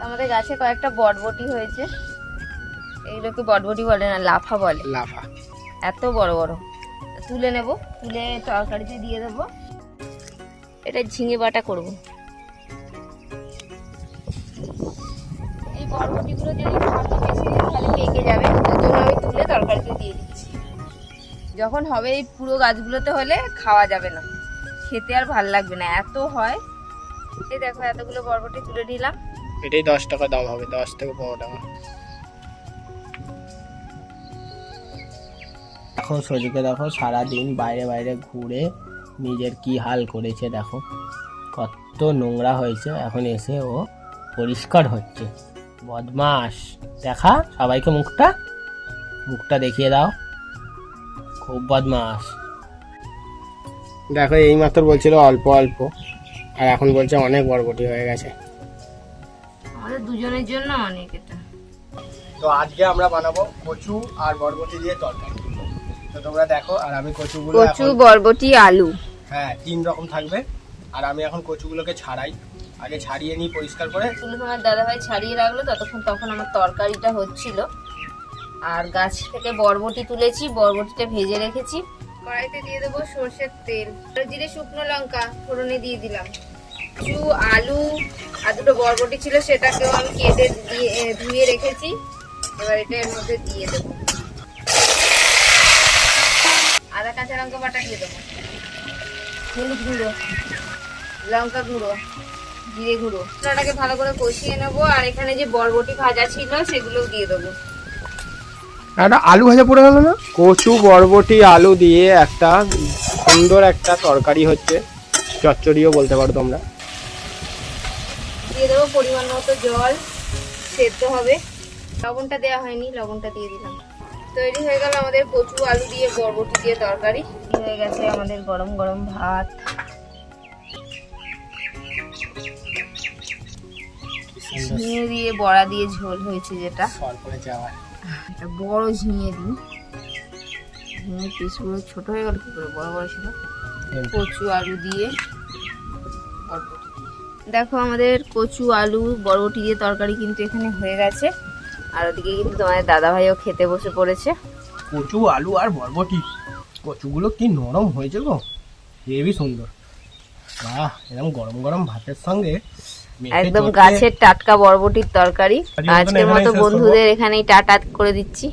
আমাদের গাছে কয়েকটা বটবটি হয়েছে, এইগুলোকে বটবটি বলে না, লাফা বলে। লাফা এত বড় বড়। তুলে নেব, তুলে তরকারিতে দিয়ে দেবো। এটা ঝিঙে বাটা করব। এই বটবটিগুলো যদি ভালো বেশি দিন তাহলে পেকে যাবে, তার জন্য আমি তুলে তরকারিতে দিয়ে দিচ্ছি। যখন হবে এই পুরো গাছগুলোতে হলে খাওয়া যাবে না, খেতে আর ভাল লাগবে না, এত হয়। এই দেখো এতগুলো বরবটি তুলে নিলাম। এটাই 10 টাকা দাম হবে, 10 থেকে 15 টাকা। এখন সজুকে দেখো সারাদিন বাইরে বাইরে ঘুরে নিজের কি হাল করেছে, দেখো কত নোংরা হয়েছে। এখন এসে ও পরিষ্কার হচ্ছে। বদমাস, দেখা সবাইকে মুখটা দেখিয়ে দাও, খুব বদমাস। দেখো এই মাত্র বলছিল অল্প অল্প, আর এখন বলছে অনেক বরবটি হয়ে গেছে। আমাদের দুজনের জন্য অনেক এটা। তো আজকে আমরা বানাবো কচু আর বরবটি দিয়ে তরকারি। তো তোমরা দেখো, আর আমি কচুগুলো কচু, বরবটি, আলু, হ্যাঁ 3 রকম থাকবে। আর আমি এখন কচুগুলোকে ছাড়াই, আগে ছাড়িয়ে নিই পরিষ্কার করে। আমার দাদাভাই ছাড়িয়ে রাখলো, তখন আমার তরকারিটা হচ্ছিল। আর গাছ থেকে বরবটি তুলেছি, বরবটিটা ভেজে রেখেছি। কড়াইতে দিয়ে দেবো সর্ষের তেল, জিরে, শুকনো লঙ্কা ফোড়নে দিয়ে দিলাম। কচু, আলু আর দুটো বরবটি ছিল, সেটাকেও আমি কেটে ধুয়ে রেখেছি। এবার এটা এর মধ্যে দিয়ে দেবো। আদা কাঁচা লঙ্কা বাটা দিয়ে দেবো, হলুদ গুঁড়ো, লঙ্কা গুঁড়ো, জিরে গুঁড়ো। মশলাটাকে ভালো করে কষিয়ে নেবো। আর এখানে যে বরবটি ভাজা ছিল সেগুলো দিয়ে দেবো। একটা আলু ভাজা পড়ে গেল না? কচু, বরবটি, আলু দিয়ে একটা সুন্দর একটা তরকারি হচ্ছে, চচ্চড়িও বলতে পারো তোমরা। দিয়ে দেবো পরিমাণ মতো জল, সেদ্ধ হবে। লবণটা দেওয়া হয়নি, লবণটা দিয়ে দিলাম। তৈরি হয়ে গেল আমাদের কচু, আলু দিয়ে বরবটি দিয়ে তরকারি। হয়ে গেছে আমাদের গরম গরম ভাত। ঝিঙে দিয়ে বড়া দিয়ে ঝোল হয়েছে, যেটা একটা বড় ঝিঙে দিই। ঝিঙের পিসগুলো ছোট হয়ে গেল কি করে, বড় বড় ছিল। কচু, আলু দিয়ে বরবটি। দেখো আমাদের কচু, আলু, বরবটি দিয়ে তরকারি কিন্তু এখানে হয়ে গেছে। আর ওদিকে কিন্তু তোমাদের দাদা ভাইও খেতে বসে পড়েছে। কচু, আলু আর বরবটি, কচুগুলো কি নরম হয়েছে গো, হেবি সুন্দর। বাহ, এরকম গরম গরম ভাতের সঙ্গে একদম গাছের টাটকা বরবটির তরকারি। আজকের মতো বন্ধুদের এখানেই টাটা করে দিচ্ছি।